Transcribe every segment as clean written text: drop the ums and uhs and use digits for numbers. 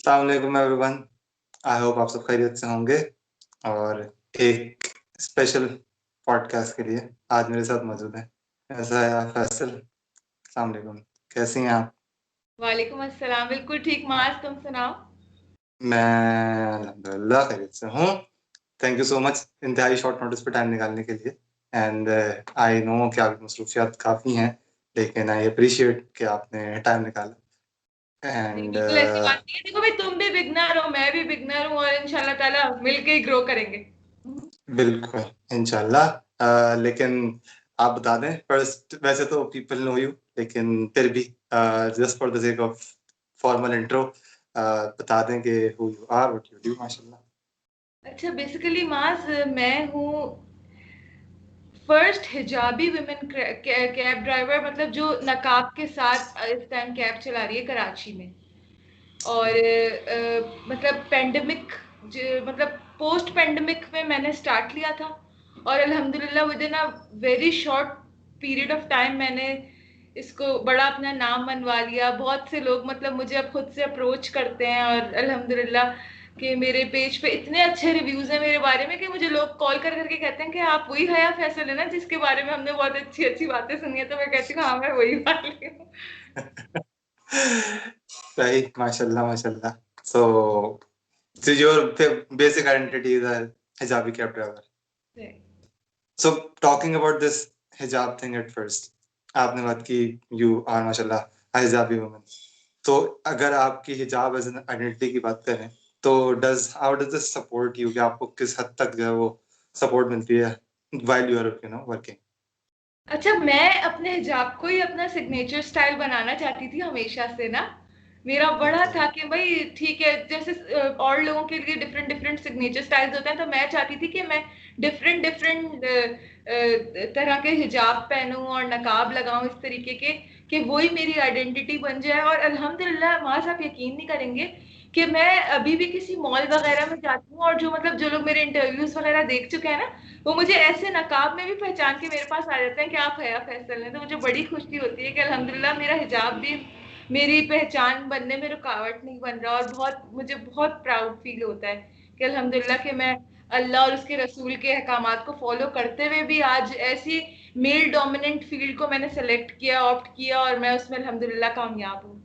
अस्सलाम वालेकुम everyone. I hope आप सब खैरियत से होंगे और एक स्पेशल पॉडकास्ट के लिए आज मेरे साथ मौजूद हैं ऐसा है फैसल। अस्सलाम वालेकुम, कैसी हैं आप? वालेकुम अस्सलाम। बिल्कुल ठीक माज, तुम सुनाओ। मैं अल्हम्दुलिल्लाह खैरियत से हूँ। थैंक यू सो मच इंतहाई शॉर्ट नोटिस पे टाइम निकालने के लिए। एंड आई नो कि आपकी मसरूफियात काफ़ी हैं, लेकिन आई अप्रिशिएट कि आपने टाइम निकाला। नहीं, एंड बिल्कुल ऐसी बात नहीं है। देखो भाई, तुम भी बिगनर हो, मैं भी बिगनर हूँ, और इंशाल्लाह ताला मिलके ही ग्रो करेंगे। बिल्कुल, इंशाल्लाह। लेकिन आप बता दें फर्स्ट, वैसे तो पीपल नो यू, लेकिन फिर भी just for the sake of formal intro बता दें कि who you are, what you do माशाल्लाह। अच्छा, बेसिकली माज मैं हूँ फर्स्ट हिजाबी वुमेन कैब ड्राइवर, मतलब जो नकाब के साथ इस टाइम कैब चला रही है कराची में। और मतलब पेंडेमिक, मतलब पोस्ट पेंडेमिक में मैंने स्टार्ट लिया था, और अल्हम्दुलिल्लाह with in a very short period of time मैंने इसको बड़ा अपना नाम मनवा लिया। बहुत से लोग मतलब मुझे अब खुद से अप्रोच करते हैं, और अल्हम्दुलिल्लाह कि मेरे पेज पे इतने अच्छे रिव्यूज हैं मेरे बारे में कि मुझे लोग कॉल कर करके कहते हैं कि आप वही हया फैसल है ना जिसके बारे में हमने बहुत अच्छी अच्छी बातें सुनी है। तो मैं कहती हूँ हाँ, मैं वही वाली हूँ। सही, माशाल्लाह माशाल्लाह। So your basic identity is a hijabi cab driver. So talking about this hijab thing at first, आपने बात की you are माशाल्लाह हिजाबी woman. तो अगर आपकी हिजाब एज एन आइडेंटिटी की बात करें तो how does this support you, कि आपको किस हद तक जो है वो सपोर्ट मिलती है व्हाइल यू आर वर्किंग? अच्छा, मैं अपने हिजाब को ही अपना सिग्नेचर स्टाइल बनाना चाहती थी हमेशा से ना। मेरा बड़ा ओके। था कि भाई ठीक है, जैसे और लोगों के लिए डिफरेंट डिफरेंट सिग्नेचर स्टाइल्स होते हैं, तो मैं चाहती थी कि मैं डिफरेंट डिफरेंट तरह के हिजाब पहनूं और नकाब लगाऊं इस तरीके के, कि वही मेरी आइडेंटिटी बन जाए। और अल्हम्दुलिल्लाह वहां से आप यकीन नहीं करेंगे कि मैं अभी भी किसी मॉल वगैरह में जाती हूँ, और जो मतलब जो लोग मेरे इंटरव्यूज वगैरह देख चुके हैं ना, वो मुझे ऐसे नकाब में भी पहचान के मेरे पास आ जाते हैं कि आप हया फैसल हैं। तो मुझे बड़ी खुशी होती है कि अल्हम्दुलिल्लाह मेरा हिजाब भी मेरी पहचान बनने में रुकावट नहीं बन रहा, और बहुत मुझे बहुत प्राउड फील होता है कि अल्हम्दुलिल्लाह कि मैं अल्लाह और उसके रसूल के अहकामात को फॉलो करते हुए भी आज ऐसी मेल डोमिनेंट फील्ड को मैंने सेलेक्ट किया, ऑप्ट किया, और मैं उसमें अल्हम्दुलिल्लाह कामयाब हूँ।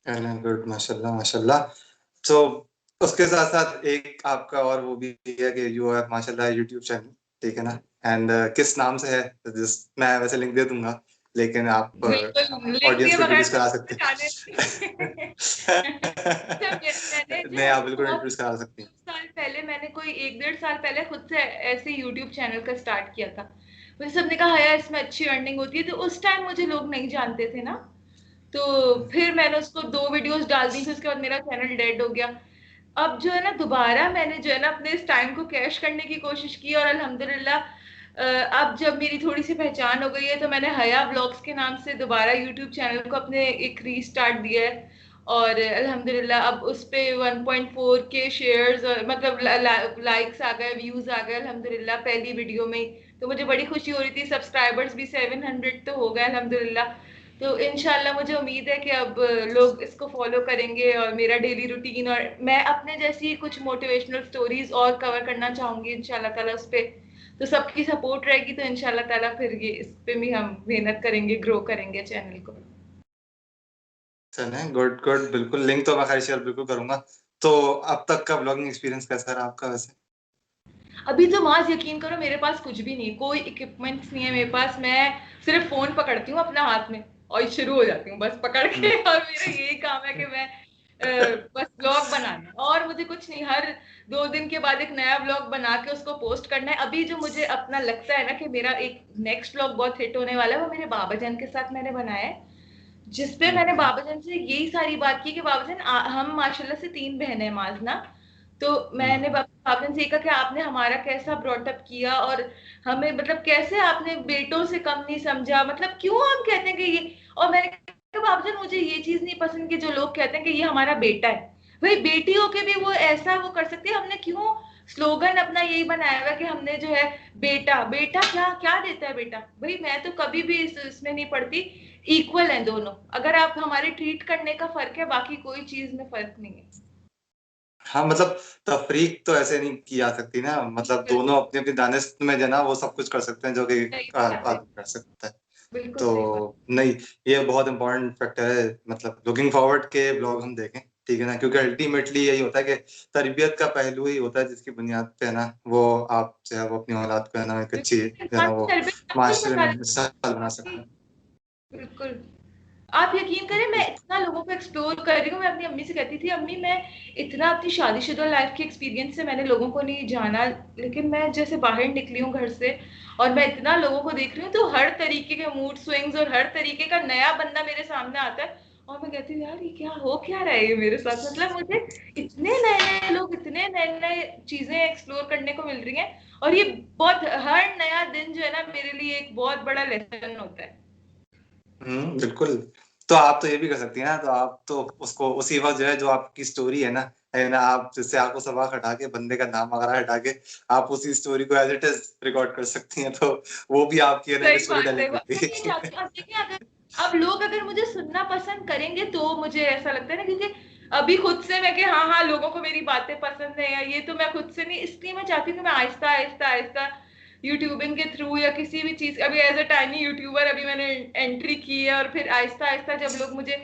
गुड, माशाल्लाह माशाल्लाह। तो उसके साथ साथ एक आपका और वो भी है कि यू हैव माशाल्लाह यूट्यूब चैनल, ठीक है ना? एंड किस नाम से है? मैं वैसे लिंक दे दूंगा, लेकिन आप बिल्कुल, लिंक दिए ऑडियंस को बगैर इंट्रोड्यूस तो करा मुझसे सकते जाने नहीं। अच्छा, मैंने जो नहीं, है आप ना बिल्कुल बहुत इंट्रोड्यूस करा सकती हैं। कुछ साल पहले, मैंने कोई 1 डेढ़ साल पहले खुद से ऐसे यूट्यूब चैनल का स्टार्ट किया था। मुझे सबने कहा यार इसमें अच्छी अर्निंग होती है, तो उस टाइम मुझे लोग नहीं जानते थे ना। तो फिर मैंने उसको 2 वीडियोस डाल दी, फिर उसके बाद मेरा चैनल डेड हो गया। अब जो है ना दोबारा मैंने जो है ना अपने इस टाइम को कैश करने की कोशिश की, और अल्हम्दुलिल्लाह अब जब मेरी थोड़ी सी पहचान हो गई है, तो मैंने हया व्लॉग्स के नाम से दोबारा यूट्यूब चैनल को अपने एक रीस्टार्ट दिया है। और अल्हम्दुलिल्लाह अब उस पे 1.4 के शेयर्स और मतलब लाइक्स आ गए, व्यूज आ गए अल्हम्दुलिल्लाह पहली वीडियो में ही। तो मुझे बड़ी खुशी हो रही थी। सब्सक्राइबर्स भी 700 तो हो गए अल्हम्दुलिल्लाह। तो इंशाल्लाह मुझे उम्मीद है कि अब लोग इसको फॉलो करेंगे, और मेरा डेली रूटीन, और मैं अपने जैसी कुछ मोटिवेशनल स्टोरीज और कवर करना चाहूंगी इंशाल्लाह ताला उस पे। तो सबकी सपोर्ट रहेगी तो इंशाल्लाह ताला फिर ये इस पे भी हम मेहनत करेंगे, ग्रो करेंगे चैनल को। चलें, गुड गुड, बिल्कुल लिंक तो मैं खैर शेयर बिल्कुल करूंगा। तो अब तक का ब्लॉगिंग एक्सपीरियंस कैसा रहा आपका वैसे? अभी तो माज यकीन करो मेरे पास कुछ भी नहीं, कोई इक्विपमेंट्स नहीं है मेरे पास। मैं सिर्फ फोन पकड़ती हूँ अपना हाथ में और शुरू हो जाती हूँ बस पकड़ के। और मेरा यही काम है कि मैं बस ब्लॉग बनाना है, और मुझे कुछ नहीं। हर 2 दिन के बाद एक नया ब्लॉग बना के उसको पोस्ट करना है। अभी जो मुझे अपना लगता है ना कि मेरा एक नेक्स्ट ब्लॉग बहुत हिट होने वाला है, वो मेरे बाबा जान के साथ मैंने बनाया है, जिसपे मैंने बाबा जान से यही सारी बात की कि बाबा जान हम माशाल्लाह से 3 बहनें हैं माजना। तो मैंने बाबा जान से कहा कि आपने हमारा कैसा ब्रॉटअप किया, और हमें मतलब कैसे आपने बेटों से कम नहीं समझा, मतलब क्यों हम कहते हैं कि ये। और मैंने कहा बाबा जान मुझे ये चीज नहीं पसंद कि जो लोग कहते हैं कि ये हमारा बेटा है। भाई बेटी होके भी वो ऐसा वो कर सकती है। हमने क्यों स्लोगन अपना यही बनाया हुआ कि हमने जो है बेटा बेटा क्या क्या देता है बेटा। भाई मैं तो कभी भी इसमें नहीं पढ़ती इक्वल है दोनों। अगर आप हमारे ट्रीट करने का फर्क है, बाकी कोई चीज में फर्क नहीं है। हाँ मतलब तफरीक तो ऐसे नहीं की जा सकती ना, मतलब दोनों अपनी अपनी दानिश में जो ना वो सब कुछ कर सकते हैं जो कि सही बात है, आदमी कर सकता है। बिल्कुल तो सही बात। नहीं, ये बहुत इंपॉर्टेंट फैक्टर है, मतलब लुकिंग फॉरवर्ड के ब्लॉग हम देखें, ठीक है ना, क्योंकि अल्टीमेटली यही होता है कि तरबियत का पहलू ही होता है जिसकी बुनियाद पे है ना वो आप जो है वो अपनी औलाद को है ना एक अच्छी बिल्कुल, जो है ना इंसान की वो तरबियत सब कुछ माशरे बता में देती मिसाल बना है। सकते हैं। बिल्कुल। आप यकीन करें, मैं इतना लोगों को एक्सप्लोर कर रही हूँ। मैं अपनी अम्मी से कहती थी, अम्मी मैं इतना अपनी शादीशुदा लाइफ के एक्सपीरियंस से मैंने लोगों को नहीं जाना, लेकिन मैं जैसे बाहर निकली हूँ घर से और मैं इतना लोगों को देख रही हूँ, तो हर तरीके के मूड स्विंग्स और हर तरीके का नया बंदा मेरे सामने आता है। और मैं कहती हूँ यार ये क्या रहा है ये मेरे साथ, मतलब मुझे इतने नए नए लोग, इतने नए नए चीजें एक्सप्लोर करने को मिल रही हैं। और ये बहुत, हर नया दिन जो है ना मेरे लिए एक बहुत बड़ा लेसन होता है। बिल्कुल। तो आप तो ये भी कर सकती है ना, तो आप तो उसको उसी वक्त जो है जो आपकी स्टोरी है ना, आप जिससे आपको सबक हटा के बंदे का नाम वगैरह हटा के आप उसी स्टोरी को एज इट इज रिकॉर्ड कर सकती हैं, तो वो भी आपकी है ना एक सही स्टोरी बात है। टेलिंग मैं होगी। नहीं चाहती, अब देखिए, अगर अब लोग अगर मुझे सुनना पसंद करेंगे तो मुझे ऐसा लगता है ना, क्योंकि अभी खुद से मैं कि हाँ हाँ लोगों को मेरी बातें पसंद है या ये, तो मैं खुद से नहीं, इसलिए मैं चाहती हूँ कि मैं आहिस्ता आहिस्ता आहिस्ता यूट्यूबिंग के थ्रू या किसी भी चीज, अभी एज अ टाइनी यूट्यूबर अभी मैंने एंट्री की है, और फिर आहिस्ता आहिस्ता जब लोग मुझे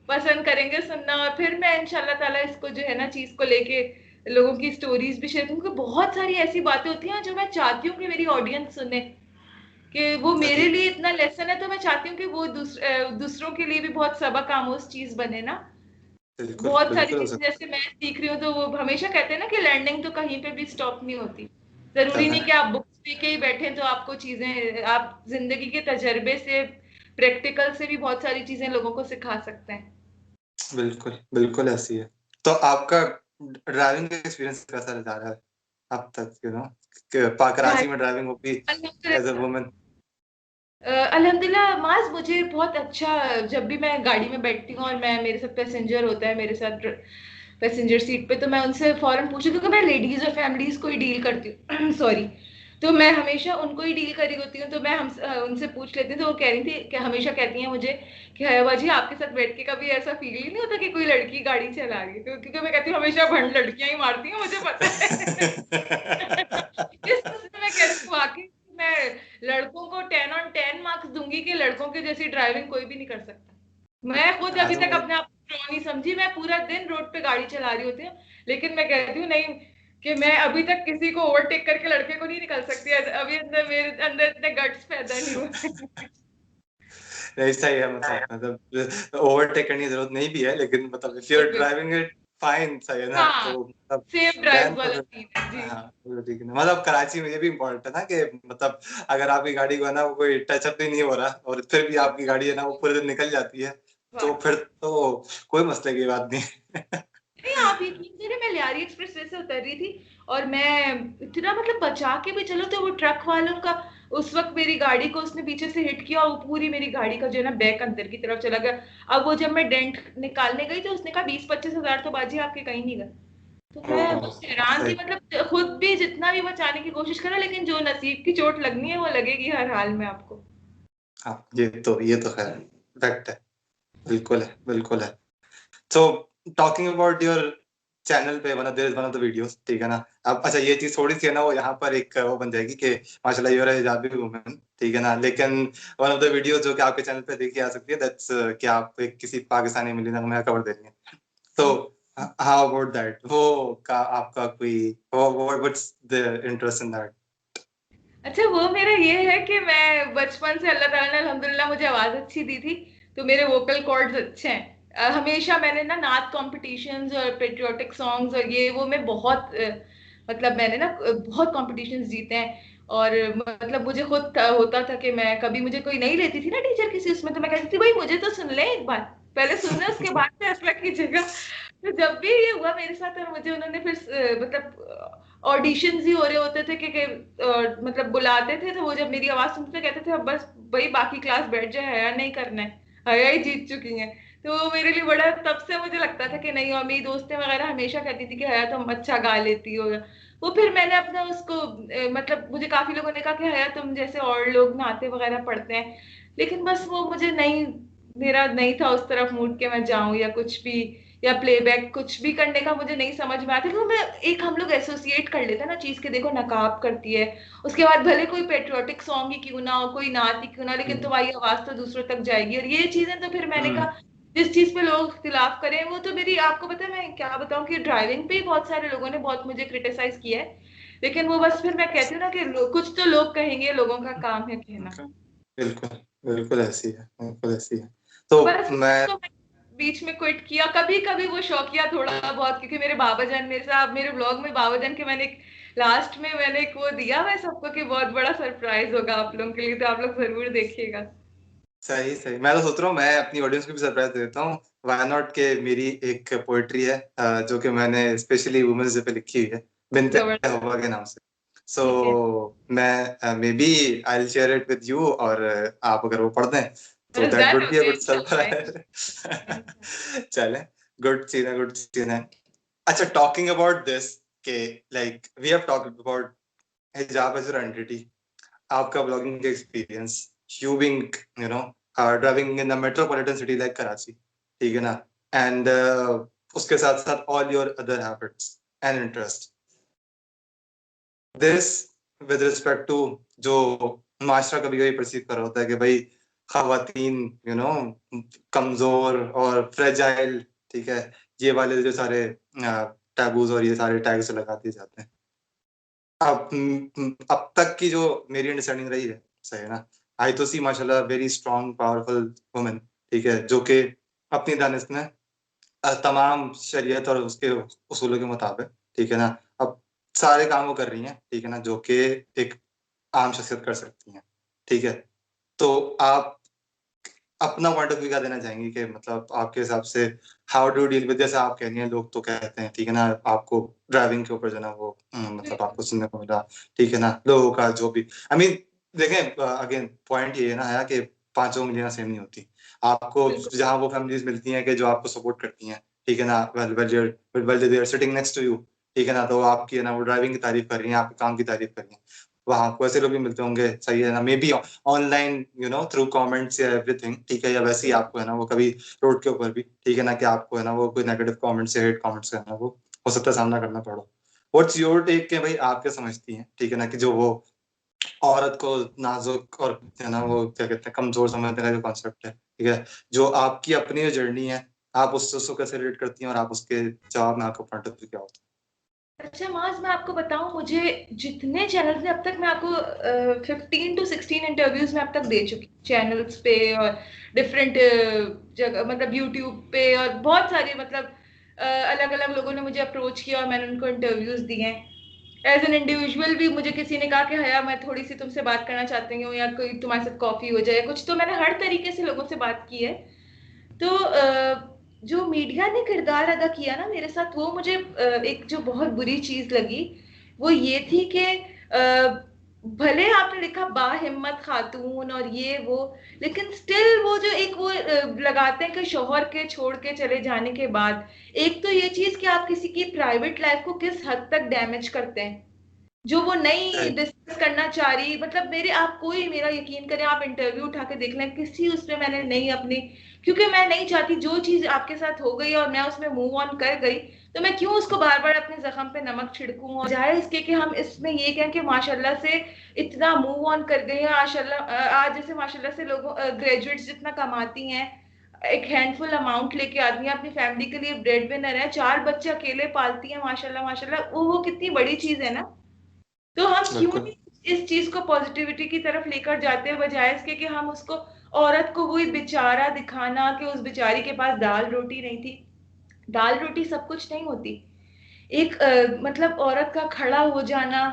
पसंद करेंगे सुनना, और फिर मैं इंशाल्लाह ताला इसको जो है ना चीज को लेके लोगों की स्टोरीज भी शेयर, क्योंकि बहुत सारी ऐसी बातें होती हैं जो मैं चाहती हूँ कि मेरी ऑडियंस सुने, कि वो मेरे सही। लिए इतना लेसन है, तो मैं चाहती हूँ कि वो दूसरों के लिए भी बहुत सबक आमोज चीज बने ना। बिल्कुल बहुत सारी बिल्कुल हो चीजें सकता जैसे मैं सीख रही हूँ, तो वो हमेशा कहते हैं ना कि लर्निंग तो कहीं पे भी स्टॉप नहीं होती। जरूरी नहीं कि है। आप बुक्स पी के ही बैठे तो आपको चीजें, आप जिंदगी के तजर्बे से, प्रैक्टिकल से भी बहुत सारी चीजें लोगों को सिखा सकते हैं। बिल्कुल बिल्कुल ऐसी है। तो आपका ड्राइविंग का एक्सपीरियंस कैसा जा रहा है अब तक, कराची में ड्राइविंग होगी एज अ अल्हम्दुलिल्लाह। वुमन? अल्हम्दुलिल्लाह माज, मुझे बहुत अच्छा, जब भी मैं गाड़ी में बैठती हूँ और मैं, मेरे साथ पैसेंजर होता है, मेरे साथ पैसेंजर सीट पे, तो मैं उनसे फौरन पूछती हूँ, क्योंकि मैं लेडीज और फैमिलीज को ही डील करती हूँ सॉरी, तो मैं हमेशा उनको ही डील करी होती हूँ, तो मैं उनसे पूछ लेती हूँ। तो वो कह रही थी कि हमेशा कहती हैं मुझे कि हयावा जी आपके साथ बैठ के कभी ऐसा फील ही नहीं होता कि कोई लड़की गाड़ी चला रही है, तो क्योंकि मैं कहती हूँ हमेशा भंड लड़कियां ही मारती हैं, मुझे पता है। इस वजह से मैं कहती हूँ वाकई मैं लड़कों को 10 on 10 मार्क्स दूंगी कि लड़कों की जैसी ड्राइविंग कोई भी नहीं कर सकता। मैं खुद हाँ अभी तो तक अपने आप को प्रो नहीं समझी, मैं पूरा दिन रोड पे गाड़ी चला रही होती हूँ, लेकिन मैं कहती हूँ नहीं, कि मैं अभी तक किसी को ओवरटेक करके लड़के को नहीं निकल सकती, अभी अंदर मेरे अंदर इतने गट्स पैदा नहीं हुए। नहीं सही है, मतलब ओवरटेक करने की जरूरत नहीं भी है, लेकिन मतलब इफ यू आर बिल्कुल। ड्राइविंग इट फाइन, सही है ना, हाँ, तो मतलब सेफ ड्राइव देन तो वाला फिर सीन है जी। हाँ तो ठीक है ना। मतलब कराची में ये भी इम्पोर्टेंट है ना कि मतलब अगर आपकी गाड़ी को है ना वो कोई टचअप भी नहीं हो रहा और फिर भी आपकी गाड़ी है ना वो पूरे दिन निकल जाती है, तो वाह। फिर तो कोई मसले की बात नहीं है। नहीं, आप यकीन करें, मैं लियारी एक्सप्रेस वे से उतर रही थी और मैं इतना मतलब बचा के भी चलो, तो वो ट्रक वालों का, उस वक्त मेरी गाड़ी को उसने पीछे से हिट किया और वो पूरी मेरी गाड़ी का जो है ना बैक अंदर की तरफ चला गया। अब वो जब मैं डेंट निकालने गई तो उसने कहा 20-25 हजार तो बाजी आपके कहीं नहीं गए। तो मैं ओह, बस हैरान थी, सही। मतलब खुद भी जितना भी बचाने की कोशिश करो, लेकिन जो नसीब की चोट लगनी है वो लगेगी हर हाल में आपको। हाँ ये तो खैर फैक्ट है, बिल्कुल है बिल्कुल है। So talking about your channel पे one there is one of the videos, ठीक है ना। अब अच्छा ये चीज थोड़ी सी है ना वो यहाँ पर एक वो बन जाएगी कि माशाल्लाह यू आर हिजाबी वुमन, ठीक है ना, लेकिन वन ऑफ द वीडियोस जो कि आपके चैनल पे देखी जा सकती है दैट्स कि आप एक किसी पाकिस्तानी मिलियनर में कवर दे रही हैं। तो हाउ अबाउट दैट, वो का आपका कोई what's the interest in that? अच्छा, वो मेरा ये है कि मैं बचपन से, अल्लाह ताला ने अल्हम्दुलिल्लाह मुझे आवाज अच्छी दी थी, तो मेरे वोकल कॉर्ड्स अच्छे हैं। हमेशा मैंने ना नात कॉम्पिटिशन्स और पेट्रियोटिक सॉन्ग्स और ये वो मैं बहुत मतलब मैंने ना बहुत कॉम्पिटिशन्स जीते हैं। और मतलब मुझे खुद होता था कि मैं कभी, मुझे कोई नहीं लेती थी ना टीचर किसी उसमें, तो मैं कहती थी भाई मुझे तो सुन ले एक बार, पहले सुन ले उसके बाद फैसला कीजिएगा। तो जब भी ये हुआ मेरे साथ और मुझे उन्होंने फिर मतलब ऑडिशंस ही हो रहे होते थे कि मतलब बुलाते थे, तो वो जब मेरी आवाज सुनते थे कहते थे अब बस भाई बाकी क्लास बैठ जाए, हया नहीं करना है, हया ही जीत चुकी हैं। तो वो मेरे लिए बड़ा, तब से मुझे लगता था कि नहीं, और मेरी दोस्तें वगैरह हमेशा कहती थी कि हया तुम अच्छा गा लेती हो। वो फिर मैंने अपना उसको मतलब मुझे काफी लोगों ने कहा कि हया तुम जैसे और लोग नाते वगैरह पढ़ते हैं, लेकिन बस वो मुझे नहीं, मेरा नहीं था उस तरफ मूड के मैं जाऊं या कुछ भी, या प्लेबैक कुछ भी करने का मुझे नहीं समझ में आता, क्योंकि मैं एक हम लोग एसोसिएट कर लेते हैं ना चीज के, देखो नकाब करती है, उसके बाद भले कोई पेट्रियोटिक सॉन्ग ही क्यों ना हो, कोई नाच ही क्यों ना, लेकिन हम्म, तुम्हारी आवाज तो दूसरों तक जाएगी, और ये चीजें तो फिर मैंने हम्म, कहा जिस चीज पे लोग इख्तिलाफ करें वो तो मेरी, आपको पता है मैं क्या बताऊं कि ड्राइविंग पे ही बहुत सारे लोगों ने बहुत मुझे क्रिटिसाइज किया है, लेकिन वो बस फिर मैं कहती हूँ ना कि कुछ तो लोग कहेंगे, लोगों का काम है कहना। okay, बिल्कुल बिल्कुल ऐसी है, बिल्कुल ऐसी है। तो बस मैं तो मैं बीच में क्विट किया, कभी कभी वो शौकिया थोड़ा बहुत, क्योंकि मेरे बाबा जान मेरे साथ, मेरे ब्लॉग में बाबा जान के मैंने लास्ट में मैंने एक वो दिया मैं सबको कि बहुत बड़ा सरप्राइज होगा आप लोगों के लिए, तो आप लोग जरूर देखिएगा। सही सही, मैं तो सोच रहा हूँ मैं अपनी ऑडियंस को भी सरप्राइज दे देता हूँ। वाई नॉट के मेरी एक पोएट्री है जो कि मैंने स्पेशली वुमेन्स डे पे लिखी हुई है, बिनते जबरदस्त। हवा के नाम से। सो ठीक है। मैं maybe I will share it with you, और आप अगर वो पढ़ दें तो that done would be a okay, good इंशाल्लाह सरप्राइज। चले, गुड सीन है, गुड सीन है। अच्छा, टॉकिंग अबाउट दिस के like we have talked about हिजाब एज एन आइडेंटिटी, आपका blogging experience, you being you know driving in the metropolitan city like Karachi, ठीक है ना, एंड उसके साथ साथ all your other habits and interest, this with respect to जो माशरा कभी कभी परसीव कर रहा होता है कि भाई खवातीन कमजोर और फ्रेजाइल, ठीक है, ये वाले जो सारे टैबूज और ये सारे टैग्स लगा दिए जाते हैं। अब तक की जो मेरी अंडरस्टैंडिंग रही है, सही है ना, आई तो सी माशाल्लाह वेरी स्ट्रॉन्ग पावरफुल वुमेन, ठीक है, जो कि अपनी दानिश में तमाम शरीयत और उसके उसूलों के मुताबिक, ठीक है ना, अब सारे काम वो कर रही हैं, ठीक है ना, जो कि एक आम शख्सियत कर सकती हैं, ठीक है। तो आप अपना पॉइंट ऑफ व्यू क्या देना चाहेंगे कि मतलब आपके हिसाब से हाउ डू डील विद, जैसे आप कह रही हैं लोग तो कहते हैं, ठीक है ना, आपको ड्राइविंग के ऊपर जो है ना वो मतलब आपको सुनने को मिला, ठीक है ना, लोगों का जो भी आई मीन देखें, अगेन पॉइंट ये है ना कि पांचों उंगलियां सेम नहीं होती। आपको बिल्कुल जहाँ वो फैमिलीज मिलती हैं कि जो आपको सपोर्ट करती हैं, ठीक है ना, well they are sitting next to you, ठीक है ना, तो आपकी है ना वो ड्राइविंग की तारीफ कर रही हैं, आपके काम की तारीफ कर रही हैं, वहाँ आपको ऐसे लोग भी मिलते होंगे, सही है ना, may be online through comments या एवरीथिंग, ठीक है, या वैसे ही आपको है ना वो कभी रोड के ऊपर भी, ठीक है ना, कि आपको है ना वो कोई नेगेटिव कमेंट्स या हेट कमेंट्स का है ना वो हो सकता है सामना करना पड़ा। व्हाट्स योर टेक के भाई, आप क्या समझती हैं, ठीक है ना, कि जो वो औरत को नाजुक और है ना वो क्या कहते हैं कमजोर समझने का जो कॉन्सेप्ट है, ठीक है, जो आपकी अपनी जो जर्नी है, आप उससे उसको कैसे रिलेट करती हैं, और आप उसके जवाब में आपका पॉइंट ऑफ व्यू क्या होता अच्छा माज, मैं आपको बताऊं, मुझे जितने चैनल्स ने अब तक, मैं आपको 15 to 16 इंटरव्यूज में अब तक दे चुकी चैनल्स पे, और डिफरेंट जगह, मतलब यूट्यूब पे, और बहुत सारे मतलब अलग अलग लोगों ने मुझे अप्रोच किया और मैंने उनको इंटरव्यूज दिए हैं। एज एन इंडिविजुअल भी मुझे किसी ने कहा कि हया मैं थोड़ी सी तुमसे बात करना चाहती हूँ, या कोई तुम्हारे साथ कॉफी हो जाए कुछ, तो मैंने हर तरीके से लोगों से बात की है। तो जो मीडिया ने किरदार अदा किया ना मेरे साथ, वो मुझे एक जो बहुत बुरी चीज लगी वो ये थी कि भले आपने लिखा बाहिम्मत खातून और ये वो, लेकिन स्टिल वो जो एक वो लगाते हैं कि शोहर के छोड़ के चले जाने के बाद, एक तो ये चीज कि आप किसी की प्राइवेट लाइफ को किस हद तक डैमेज करते हैं, जो वो नहीं है? डिस्कस करना चाह रही, मतलब मेरे, आप कोई मेरा यकीन करें, आप इंटरव्यू उठा के देख लें, किसी उसमें मैंने नहीं अपनी, क्योंकि मैं नहीं चाहती जो चीज आपके साथ हो गई और मैं उसमें मूव ऑन कर गई, तो मैं क्यों उसको बार बार अपने जख्म पे नमक छिड़कूं, और जाए इसके कि हम इसमें ये कहें कि माशाल्लाह से इतना मूव ऑन कर गए हैं, माशाल्लाह आज जैसे माशाल्लाह से लोगों ग्रेजुएट्स जितना कमाती हैं, एक हैंडफुल अमाउंट लेके आती हैं अपनी फैमिली के लिए, ब्रेड विनर है, 4 बच्चे अकेले पालती हैं, माशाल्लाह माशाल्लाह, वो कितनी बड़ी चीज है ना। तो हम क्यों बिल्कुल नहीं इस चीज को पॉजिटिविटी की तरफ लेकर जाते हैं, बजाय इसके कि हम उसको, औरत को वही बेचारा दिखाना कि उस बेचारी के पास दाल रोटी नहीं थी। दाल रोटी सब कुछ नहीं होती। एक मतलब औरत का खड़ा हो जाना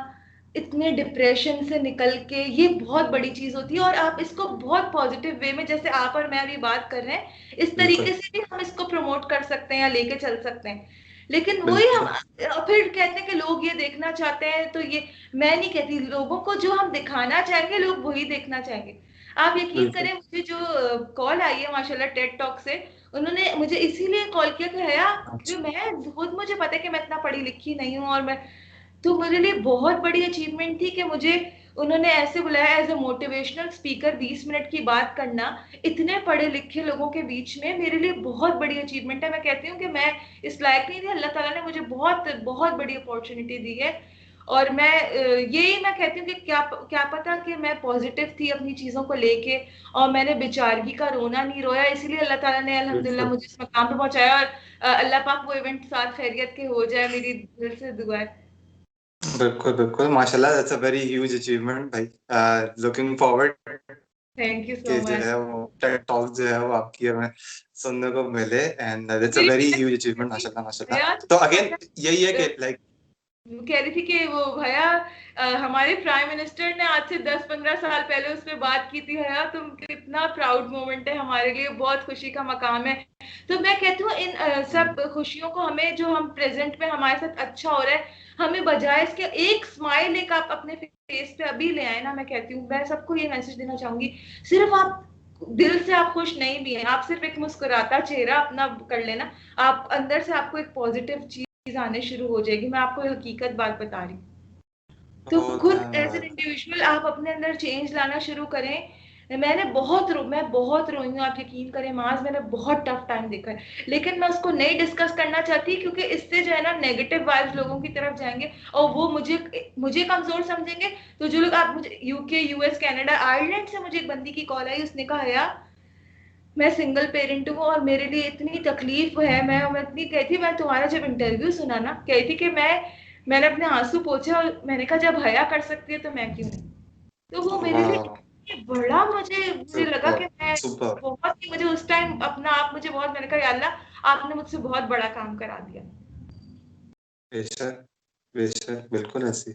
इतने डिप्रेशन से निकल के, ये बहुत बड़ी चीज होती है, और आप इसको बहुत पॉजिटिव वे में, जैसे आप और मैं अभी बात कर रहे हैं, इस तरीके बिल्कुल से भी हम इसको प्रमोट कर सकते हैं या लेके चल सकते हैं। लेकिन वही हम बिल्कुल फिर कहते हैं कि लोग ये देखना चाहते हैं, तो ये, मैं नहीं कहती, लोगों को जो हम दिखाना चाहेंगे लोग वही देखना चाहेंगे। आप यकीन बिल्कुल। करें, मुझे जो कॉल आई है माशाल्लाह टेड टॉक से, उन्होंने मुझे इसीलिए कॉल किया कि हया, अच्छा, जो मैं खुद, मुझे पता है कि मैं इतना पढ़ी लिखी नहीं हूँ, और मैं, तो मेरे लिए बहुत बड़ी अचीवमेंट थी कि मुझे उन्होंने ऐसे बुलाया as a motivational speaker, 20 minute की बात करना इतने पढ़े लिखे लोगों के बीच में मेरे लिए बहुत बड़ी अचीवमेंट है। मैं कहती हूँ कि मैं इस लायक नहीं थी, अल्लाह ताला ने मुझे बहुत बहुत बड़ी अपॉर्चुनिटी दी है। और मैं यही मैं कहती हूँ कि क्या क्या पता कि मैं पॉजिटिव थी अपनी चीज़ों को लेके, और मैंने बेचारगी का रोना नहीं रोया, इसीलिए अल्लाह ताला ने अल्हम्दुलिल्लाह बिल्कुल मुझे इस मकाम पे पहुंचाया। और अल्लाह पाक वो इवेंट साथ खैरियत के हो जाए, मेरी दिल से दुआ है। बिल्कुल बिल्कुल माशाल्लाह, that's a very huge achievement भाई। Looking forward thank you so कि जो मच। है वो टेड टॉक जो है वो आपकी हमें सुनने को मिले, एंड दैट्स अ मेरी वेरी friend ह्यूज कह रही अचीवमेंट थी, माशाल्लाह माशाल्लाह। भैया तो तुमको अगेन पता यही है है, कि लाइक वो कह रही थी कि वो भैया हमारे प्राइम मिनिस्टर ने आज से 10-15 साल पहले उस पर बात की थी, भैया तुम कितना प्राउड मोमेंट है हमारे लिए, बहुत खुशी का मकाम है। तो मैं कहती हूँ इन सब खुशियों को हमें, जो हम प्रेजेंट में हमारे साथ अच्छा हो रहा है, हमें बजाय इसके एक स्माइल एक आप अपने फेस पे अभी ले आए ना। मैं कहती हूँ, मैं सबको ये मैसेज देना चाहूंगी, सिर्फ आप दिल से आप खुश नहीं भी हैं, आप सिर्फ एक मुस्कुराता चेहरा अपना कर लेना, आप अंदर से आपको एक पॉजिटिव चीज आने शुरू हो जाएगी। मैं आपको ये हकीकत बात बता रही हूँ। तो बहुत खुद एज एन धन्यवाद। इंडिविजुअल आप अपने अंदर चेंज लाना शुरू करें। मैं बहुत रोई हूँ, आप यकीन करें माज, मैंने बहुत टफ टाइम देखा है, लेकिन मैं उसको नहीं डिस्कस करना चाहती, क्योंकि इससे जो है ना नेगेटिव वाइब्स लोगों की तरफ जाएंगे, और वो मुझे मुझे कमजोर समझेंगे। तो जो लोग, आप मुझे यूके, यूएस, कनाडा, आयरलैंड से मुझे एक बंदी की कॉल आई, उसने कहा यार मैं सिंगल पेरेंट हूँ और मेरे लिए इतनी तकलीफ है, मैं इतनी कही थी, मैं तुम्हारा जब इंटरव्यू सुना ना, कही थी कि मैंने अपने आंसू पोछे और मैंने कहा जब हया कर सकती है तो मैं क्यों नहीं। तो वो मेरे लिए वाह, इतनी बड़ा, मुझे लगा सुपर कि मैं सुपर। बहुत ही, मुझे उस टाइम अपना आप मुझे बहुत, मैंने कहा या अल्लाह आपने मुझसे बहुत बड़ा काम करा दिया। बेशक बेशक, बिल्कुल ऐसी।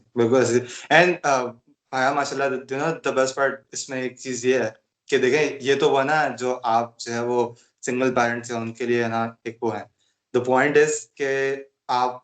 एंड हाँ माशाल्लाह, you know the best part इसमें एक चीज ये है कि देखें, ये तो वो ना जो आप जो है वो सिंगल पेरेंट्स हैं उनके लिए है ना, एक वो है। द पॉइंट इज कि आप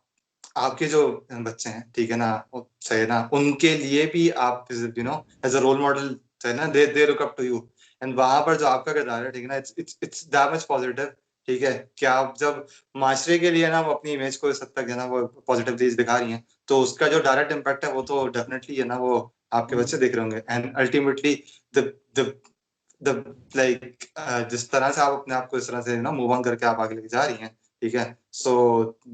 आपके जो बच्चे हैं, ठीक है ना, सही है ना, उनके लिए भी आप you know as a role model है ना, they look up to you. And वहां पर जो आपका किरदार है, ठीक है ना, इट्स दैट मच पॉजिटिव। ठीक है, कि आप जब माशरे के लिए ना वो अपनी इमेज को इस हद तक है ना वो पॉजिटिव चीज दिखा रही हैं, तो उसका जो डायरेक्ट इम्पैक्ट है वो तो डेफिनेटली है ना वो आपके बच्चे देख रहे होंगे। And ultimately the the the like जिस तरह से आप अपने आप को इस तरह से ना मूव ऑन करके आप आगे लेके जा रही हैं, ठीक है, so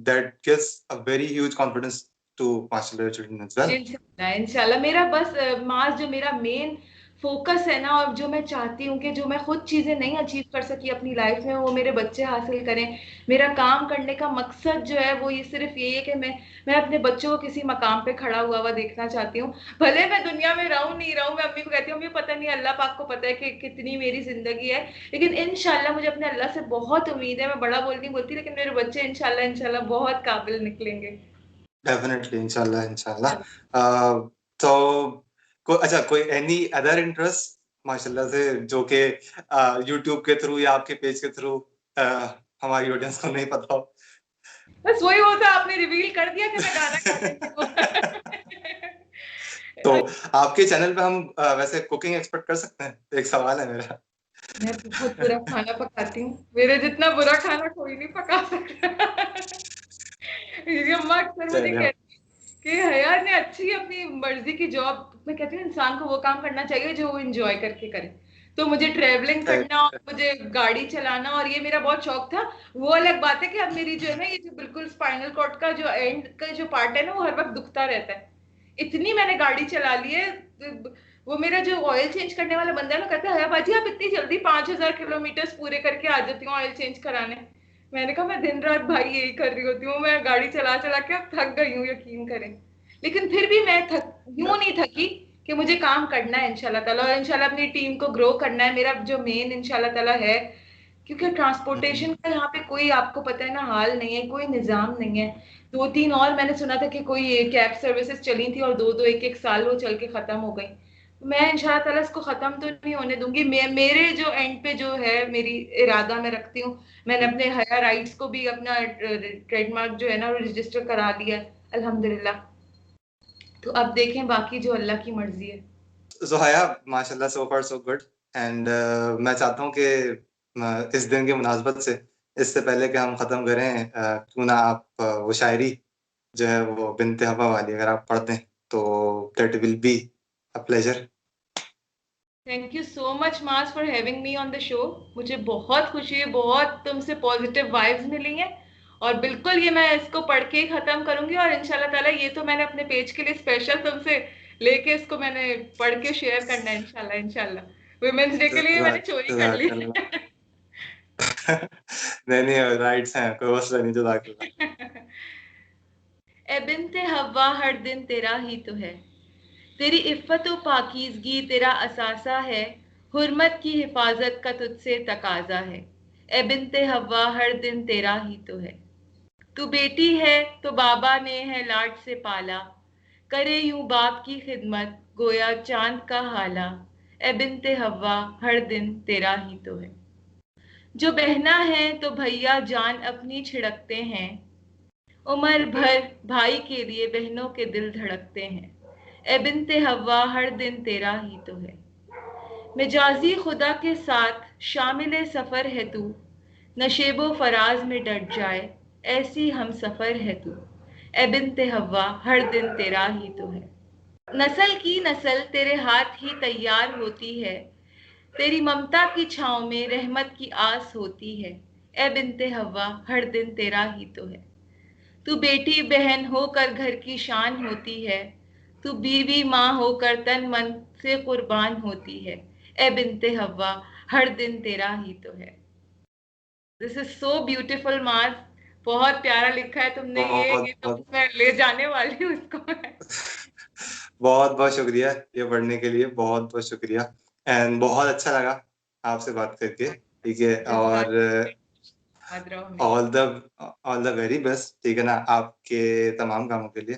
that gives a very huge confidence to माशाल्लाह चिल्ड्रन एज वेल। इंशाल्लाह इंशाल्लाह, मेरा बस मास जो मेरा मेन फोकस है ना, और जो मैं चाहती हूँ कि जो मैं खुद चीजें नहीं अचीव कर सकी अपनी लाइफ में, वो मेरे बच्चे हासिल करें। मेरा काम करने का मकसद जो है वो ये सिर्फ ये है कि मैं अपने बच्चों को किसी मकाम पे खड़ा हुआ हुआ देखना चाहती हूँ। भले मैं दुनिया में रहूं नहीं रहूं, मैं अम्मी को कहती हूँ अम्मी पता नहीं, अल्लाह पाक को पता है कि कितनी मेरी जिंदगी है, लेकिन इंशाल्लाह मुझे अपने अल्लाह से बहुत उम्मीद है। मैं बड़ा बोलती बोलती, लेकिन मेरे बच्चे इंशाल्लाह इंशाल्लाह बहुत काबिल निकलेंगे। डेफिनेटली, इंशाल्लाह इंशाल्लाह। तो अच्छा, कोई एनी अदर इंटरेस्ट माशाल्लाह से जो कि यूट्यूब के थ्रू या आपके पेज के थ्रू हमारी ऑडियंस को नहीं पता हो? बस वही होता, आपने रिवील कर दिया कि मैं गाना गा लेती हूँ। तो आपके चैनल पे हम वैसे कुकिंग एक्सपेक्ट कर सकते हैं? एक सवाल है मेरा। मैं बहुत बुरा खाना पकाती हूँ, मेरे जितना बुरा खाना कोई नहीं पका सकता। मेरी अम्मा अक्सर मुझे चलिए। कहती है कि हया ने अच्छी अपनी मर्जी की जॉब, मैं कहती हूँ इंसान को वो काम करना चाहिए जो वो इंजॉय करके करे। तो मुझे ट्रेवलिंग करना और मुझे गाड़ी चलाना और ये मेरा बहुत शौक था। वो अलग बात है कि अब मेरी जो है ना, ये जो बिल्कुल स्पाइनल कॉर्ड का जो एंड का जो पार्ट है ना, वो हर वक्त दुखता रहता है। इतनी मैंने गाड़ी चला ली है। वो मेरा जो ऑयल चेंज करने वाला बंदा है ना, कहता है बाजी आप इतनी जल्दी 5,000 किलोमीटर पूरे करके आ जाती हूँ ऑयल चेंज कराने। मैंने कहा मैं दिन रात भाई यही कर रही होती हूँ, मैं गाड़ी चला चला के अब थक गई हूँ, यकीन करें। लेकिन फिर भी मैं थक यूं नहीं थकी, कि मुझे काम करना है इंशाल्लाह ताला, और इंशाल्लाह अपनी टीम को ग्रो करना है, मेरा जो मेन इंशाल्लाह ताला है। क्योंकि ट्रांसपोर्टेशन का यहाँ पे कोई, आपको पता है ना, हाल नहीं है, कोई निजाम नहीं है। 2-3 और मैंने सुना था कि कोई कैब सर्विसेज चली थी और 2-2 1-1 साल वो चल के खत्म हो गई। मैं इंशाल्लाह ताला इसको खत्म तो नहीं होने दूंगी। मेरे जो एंड पे जो है, मेरी इरादा मैं रखती हूँ, मैंने अपने हया राइट्स को भी अपना ट्रेडमार्क जो है ना रजिस्टर करा लिया है अल्हम्दुलिल्लाह। तो अब देखें बाकी जो अल्लाह की मर्जी है। ज़ोहैया माशाल्लाह, सो फार सो गुड। एंड मैं चाहता हूँ कि इस दिन की मुनासबत से, इससे पहले कि हम ख़त्म करें, क्यों ना आप वो शायरी जो है वो बिन्ते हवा वाली अगर आप पढ़ दें, तो that will be A pleasure. Thank you so much mass for having me on the show. मुझे बहुत खुशी है, बहुत तुमसे पॉजिटिव वाइब्स मिली हैं और बिल्कुल ये मैं इसको पढ़ के ही खत्म करूंगी और इंशाल्लाह ताला ये तो मैंने अपने पेज के लिए स्पेशल तुमसे लेके इसको मैंने पढ़ के शेयर करना है इंशाल्लाह। इंशाल्लाह वुमेन्स डे के लिए मैंने चोरी कर ली। नहीं राइट्स हैं, कोई मसला नहीं, जज़ाकल्लाह। ए बिन्ते हव्वा हर दिन तेरा ही तो है, तेरी इफ़्फ़त व पाकीज़गी तेरा असासा है, हुर्मत की हिफाजत का तुझसे तकाज़ा है। ए बिन्ते हव्वा हर दिन तेरा ही तो है। तू बेटी है तो बाबा ने है लाड से पाला, करे यूं बाप की खिदमत गोया चांद का हाला। ए बिन्ते हव्वा हर दिन तेरा ही तो है। जो बहना है तो भैया जान अपनी छिड़कते हैं, उम्र भर भाई के लिए बहनों के दिल धड़कते हैं। ए बिन्ते हव्वा हर दिन तेरा ही तो है। मिजाजी खुदा के साथ शामिल सफ़र है तू, नशेबो फराज में डट जाए ऐसी हम सफ़र है तू। ए बिन्ते हव्वा हर दिन तेरा ही तो है। नस्ल की नस्ल तेरे हाथ ही तैयार होती है, तेरी ममता की छाँव में रहमत की आस होती है। ए बिन्ते हव्वा हर दिन तेरा ही तो है। तू बेटी बहन होकर घर की शान होती है, तू बीवी माँ होकर तन मन से कुर्बान होती है। ए बिन्ते हव्वा हर दिन तेरा ही तो है। दिस इज सो ब्यूटीफुल मास, बहुत प्यारा लिखा है तुमने। ये तो बहुत मैं ले जाने वाली हूँ इसको मैं। बहुत बहुत शुक्रिया ये पढ़ने के लिए, बहुत बहुत शुक्रिया। एंड बहुत अच्छा लगा आपसे बात करके, ठीक है। और याद रहो हमेशा। ऑल द वेरी बेस्ट, ठीक है ना, आपके तमाम कामों के लिए।